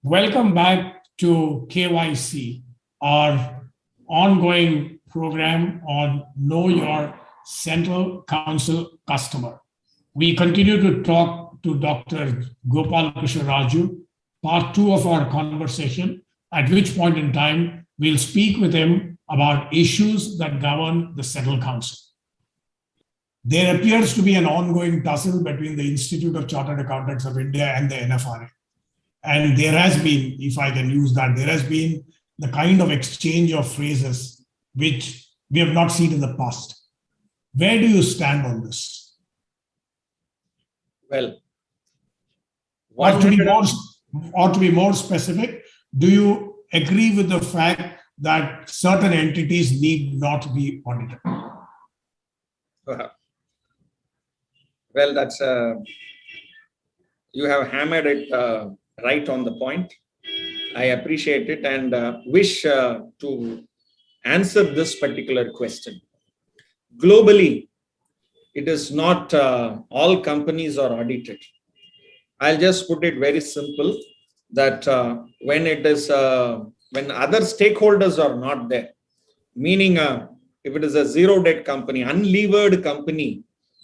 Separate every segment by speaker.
Speaker 1: Welcome back to KYC, our ongoing program on Know Your Central Council Customer. We continue to talk to Dr. Gopal Krishna Raju, part 2 of our conversation, at which point in time we'll speak with him about issues that govern the Central Council. There appears to be an ongoing tussle between the Institute of Chartered Accountants of India and the NFRA. And there has been, if I can use that, there has been the kind of exchange of phrases which we have not seen in the past. Where do you stand on this?
Speaker 2: Well,
Speaker 1: or to be more specific, do you agree with the fact that certain entities need not be audited?
Speaker 2: Well, that's you have hammered it right on the point. I appreciate it and wish to answer this particular question. Globally, it is not all companies are audited. I'll just put it very simple that when other stakeholders are not there, meaning if it is a zero debt company, unlevered company,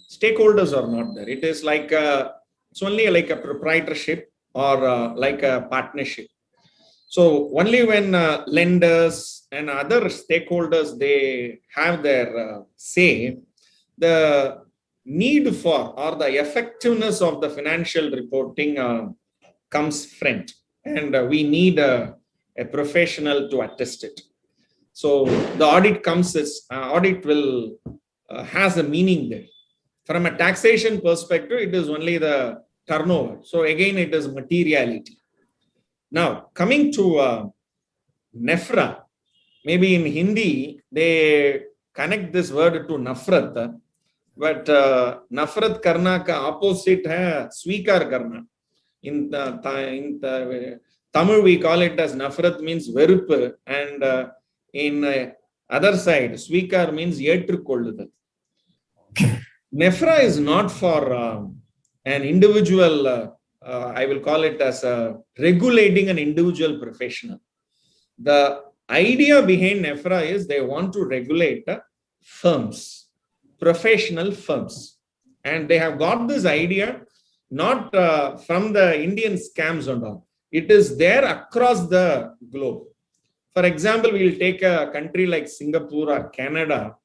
Speaker 2: stakeholders are not there. It is like it's only like a proprietorship or like a partnership. So only when lenders and other stakeholders, they have their say, the need for or the effectiveness of the financial reporting comes front, and we need a professional to attest it. So the audit comes as audit will has a meaning there. From a taxation perspective, it is only the turnover. So again, it is materiality. Now, coming to nefra, maybe in Hindi, they connect this word to nafrat, but nafrat karna ka opposite hai swikar karna. In Tamil, we call it as nafrat means verupu, and in other side, swikar means yetrukolludal. Nefra is not for an individual, I will call it as regulating an individual professional. The idea behind nefra is they want to regulate firms, professional firms. And they have got this idea not from the Indian scams and all. It is there across the globe. For example, we will take a country like Singapore or Canada,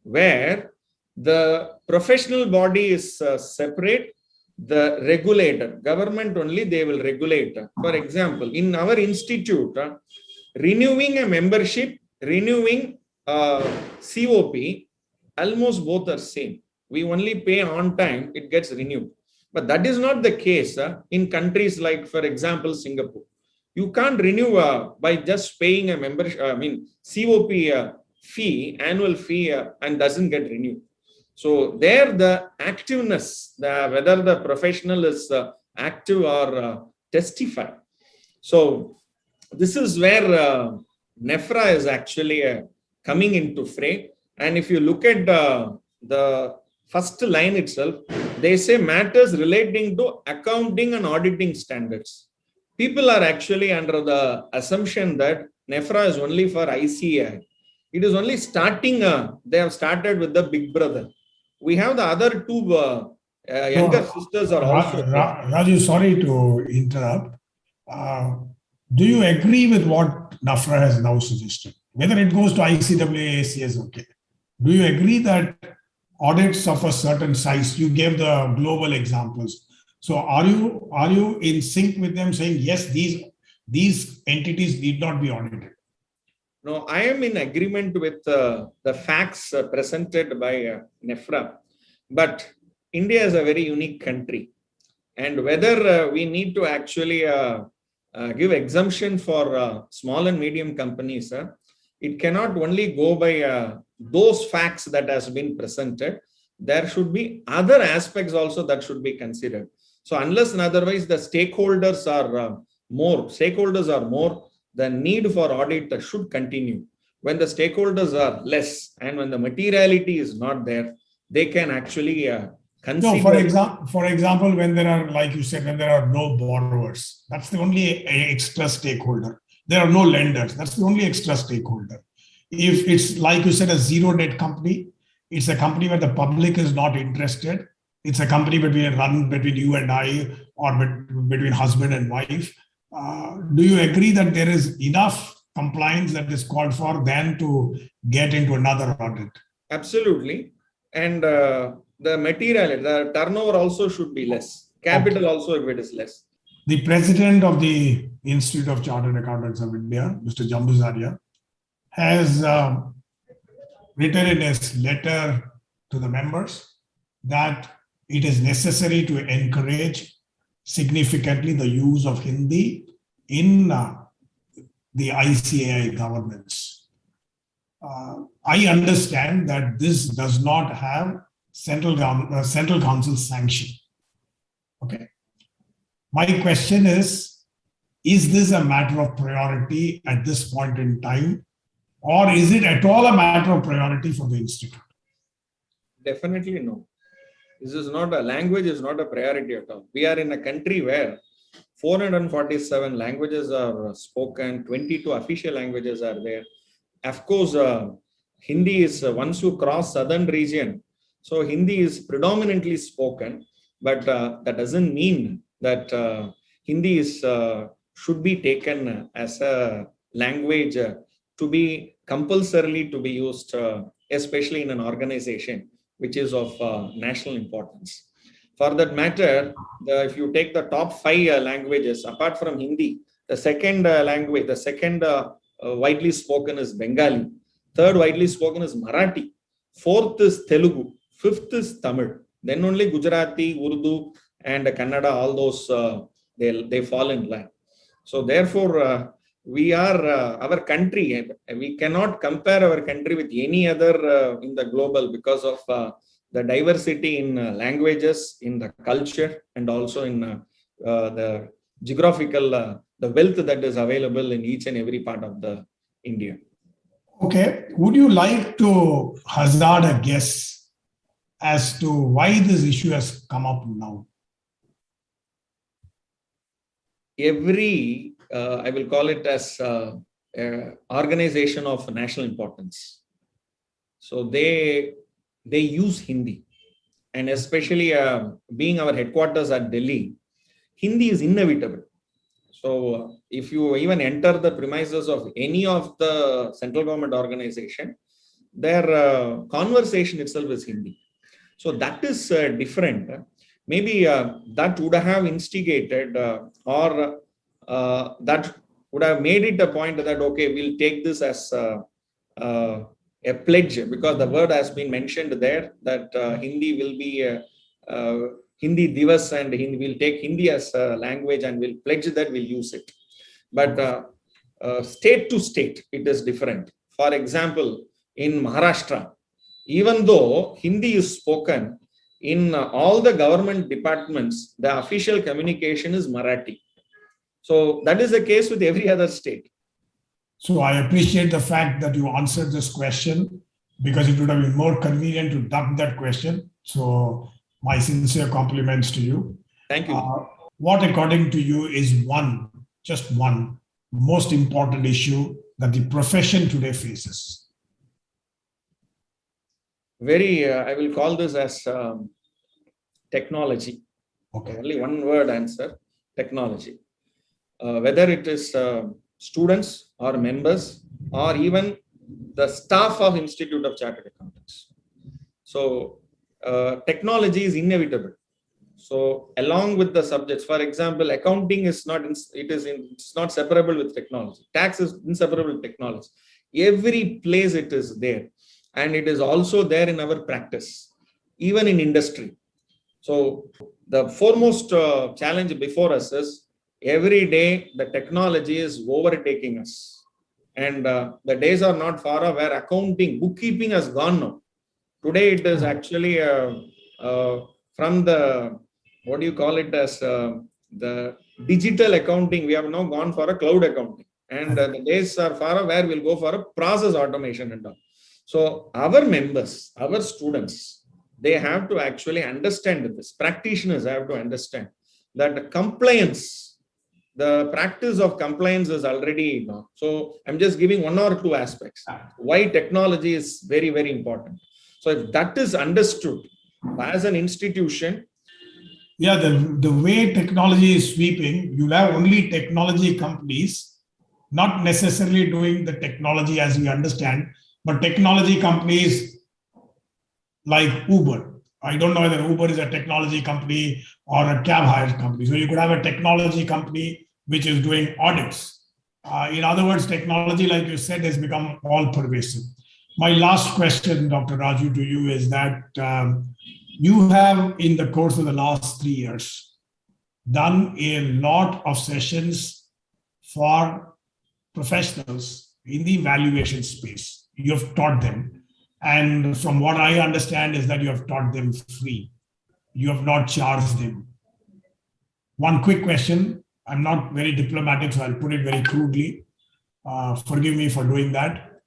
Speaker 2: where the professional body is separate, the regulator, government only, they will regulate. For example, in our institute, renewing a membership, renewing COP, almost both are same. We only pay on time, it gets renewed. But that is not the case in countries like, for example, Singapore. You can't renew by just paying a membership, COP fee, annual fee, and doesn't get renewed. So there the activeness, whether the professional is active or testify. So this is where nefra is actually coming into fray. And if you look at the first line itself, they say matters relating to accounting and auditing standards. People are actually under the assumption that nefra is only for ICAI. It is only starting, they have started with the big brother. We have the other two younger sisters are also.
Speaker 1: Raju, sorry to interrupt. Do you agree with what NAFRA has now suggested? Whether it goes to ICAI, ACS, okay. Do you agree that audits of a certain size, you gave the global examples. So are you in sync with them saying, yes, these entities need not be audited?
Speaker 2: No, I am in agreement with the facts presented by nefra, but India is a very unique country, and whether we need to actually give exemption for small and medium companies, it cannot only go by those facts that has been presented. There should be other aspects also that should be considered. So unless and otherwise the stakeholders are more, the need for audit should continue. When the stakeholders are less and when the materiality is not there, they can actually
Speaker 1: No,
Speaker 2: consider.
Speaker 1: for example, when there are, like you said, when there are no borrowers, that's the only extra stakeholder. There are no lenders. That's the only extra stakeholder. If it's, like you said, a zero debt company, it's a company where the public is not interested. It's a company run between you and I, or between husband and wife. Do you agree that there is enough compliance that is called for then to get into another audit?
Speaker 2: Absolutely. And the material, the turnover also should be less. Capital also, if it is less.
Speaker 1: The president of the Institute of Chartered Accountants of India, Mr. Jambuzaria, has written in his letter to the members that it is necessary to encourage significantly the use of Hindi in the ICAI governance. I understand that this does not have Central Council sanction. Okay. My question is this a matter of priority at this point in time, or is it at all a matter of priority for the institute?
Speaker 2: Definitely no. This is not a language, is not a priority at all. We are in a country where 447 languages are spoken, 22 official languages are there. Of course, Hindi is, once you cross southern region, so Hindi is predominantly spoken, but that doesn't mean that Hindi is should be taken as a language to be compulsorily to be used, especially in an organization which is of national importance. For that matter, if you take the top 5 languages, apart from Hindi, the second language, the second widely spoken is Bengali, third widely spoken is Marathi, fourth is Telugu, fifth is Tamil, then only Gujarati, Urdu, and Kannada, all those they fall in line. So therefore, we are our country. We cannot compare our country with any other in the global because of the diversity in languages, in the culture, and also in the geographical, the wealth that is available in each and every part of the India.
Speaker 1: Okay. Would you like to hazard a guess as to why this issue has come up now?
Speaker 2: Every, I will call it as organization of national importance. So they use Hindi, and especially being our headquarters at Delhi, Hindi is inevitable. So if you even enter the premises of any of the central government organization, their conversation itself is Hindi. So that is different. Maybe that would have instigated or that would have made it a point that, okay, we'll take this as a pledge, because the word has been mentioned there that Hindi will be Hindi Divas, and we'll take Hindi as a language and we'll pledge that we'll use it. But state to state, it is different. For example, in Maharashtra, even though Hindi is spoken, in all the government departments, the official communication is Marathi. So that is the case with every other state.
Speaker 1: So I appreciate the fact that you answered this question, because it would have been more convenient to duck that question. So my sincere compliments to you.
Speaker 2: Thank you.
Speaker 1: What, according to you, is just one most important issue that the profession today faces?
Speaker 2: I will call this as technology.
Speaker 1: Okay.
Speaker 2: Only one word answer, technology. Whether it is students or members or even the staff of Institute of Chartered Accountants. So technology is inevitable. So along with the subjects, for example, accounting is not, it's not separable with technology. Tax is inseparable with technology. Every place it is there. And it is also there in our practice, even in industry. So the foremost challenge before us is every day the technology is overtaking us. And the days are not far away where accounting, bookkeeping has gone now. Today it is actually from the, what do you call it as the digital accounting, we have now gone for a cloud accounting. And the days are far away where we'll go for a process automation and all. So our members, our students, they have to actually understand this. Practitioners have to understand that compliance, the practice of compliance is already known. So I'm just giving one or two aspects why technology is very, very important. So if that is understood as an institution.
Speaker 1: Yeah, the way technology is sweeping, you have only technology companies, not necessarily doing the technology as we understand, but technology companies like Uber. I don't know whether Uber is a technology company or a cab hire company. So you could have a technology company which is doing audits. In other words, technology, like you said, has become all pervasive. My last question, Dr. Raju, to you is that you have, in the course of the last 3 years, done a lot of sessions for professionals in the valuation space. You have taught them. And from what I understand is that you have taught them free. You have not charged them. One quick question. I'm not very diplomatic, so I'll put it very crudely. Forgive me for doing that.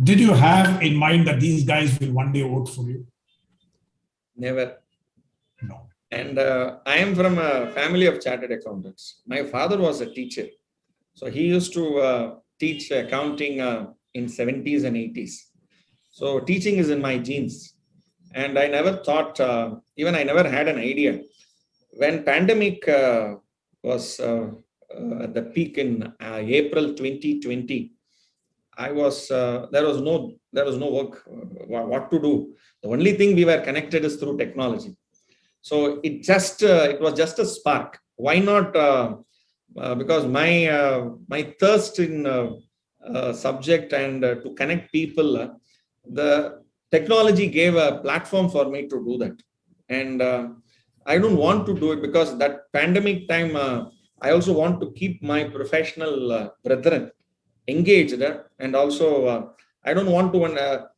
Speaker 1: Did you have in mind that these guys will one day vote for you?
Speaker 2: Never.
Speaker 1: No.
Speaker 2: And I am from a family of chartered accountants. My father was a teacher. So he used to teach accounting in 70s and 80s. So teaching is in my genes. And I never thought, even I never had an idea. When pandemic was at the peak in April 2020, I was there was no work, what to do. The only thing we were connected is through technology. So it was just a spark. Why not? Because my thirst in subject and to connect people, the technology gave a platform for me to do that. And I don't want to do it because that pandemic time, I also want to keep my professional brethren engaged. And also, I don't want to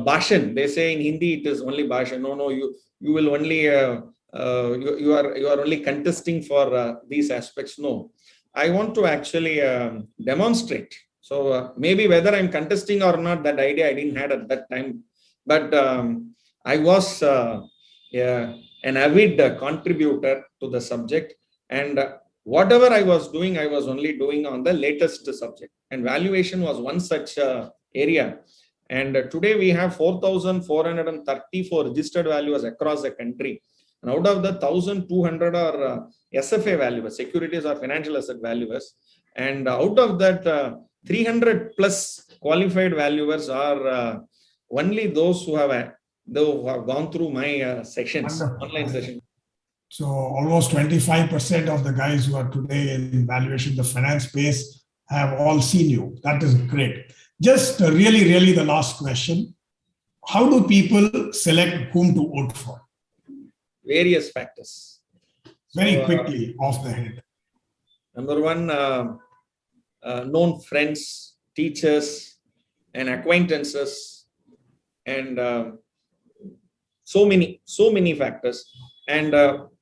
Speaker 2: bhashan. They say in Hindi it is only bhashan. No, you will only you are only contesting for these aspects. No, I want to actually demonstrate. So maybe whether I'm contesting or not, that idea I didn't have at that time. But I was an avid contributor to the subject, and whatever I was doing, I was only doing on the latest subject. And valuation was one such area. And today we have 4,434 registered valuers across the country. And out of the 1,200 are SFA valuers, securities or financial asset valuers. And out of that, 300 plus qualified valuers are only those who have gone through my sessions, online sessions.
Speaker 1: So almost 25% of the guys who are today in valuation, the finance space, have all seen you. That is great. Just really the last question. How do people select whom to vote for?
Speaker 2: Various factors.
Speaker 1: Very quickly, off the head.
Speaker 2: Number one, known friends, teachers, and acquaintances, and so many factors. And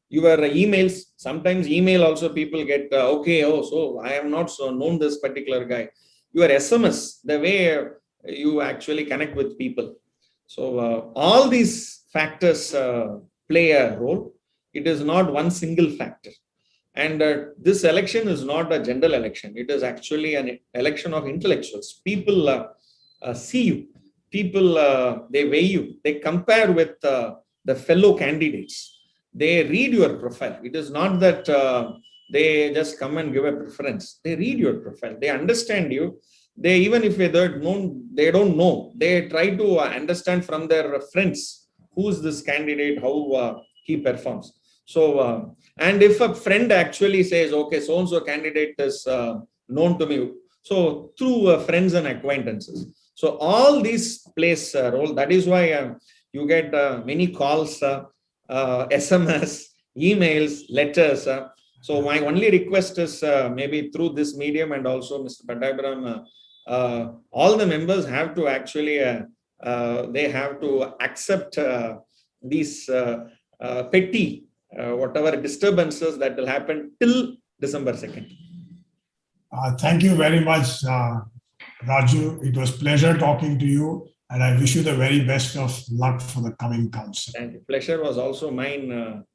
Speaker 2: your emails, sometimes email also people get, so I have not known this particular guy. Your SMS, the way you actually connect with people. So all these factors play a role. It is not one single factor. And this election is not a general election. It is actually an election of intellectuals. People see you. People, they weigh you. They compare with the fellow candidates. They read your profile. It is not that they just come and give a preference. They read your profile. They understand you. They, even if they don't know, they try to understand from their friends who's this candidate, how he performs. So, and if a friend actually says, okay, so-and-so candidate is known to me, so through friends and acquaintances. So all these plays a role. That is why you get many calls, SMS, emails, letters. So my only request is maybe through this medium, and also Mr. Pattabhiram, all the members have to actually, they have to accept these petty, whatever disturbances that will happen till December 2nd.
Speaker 1: Thank you very much, Raju. It was a pleasure talking to you. And I wish you the very best of luck for the coming council.
Speaker 2: Thank you. Pleasure was also mine.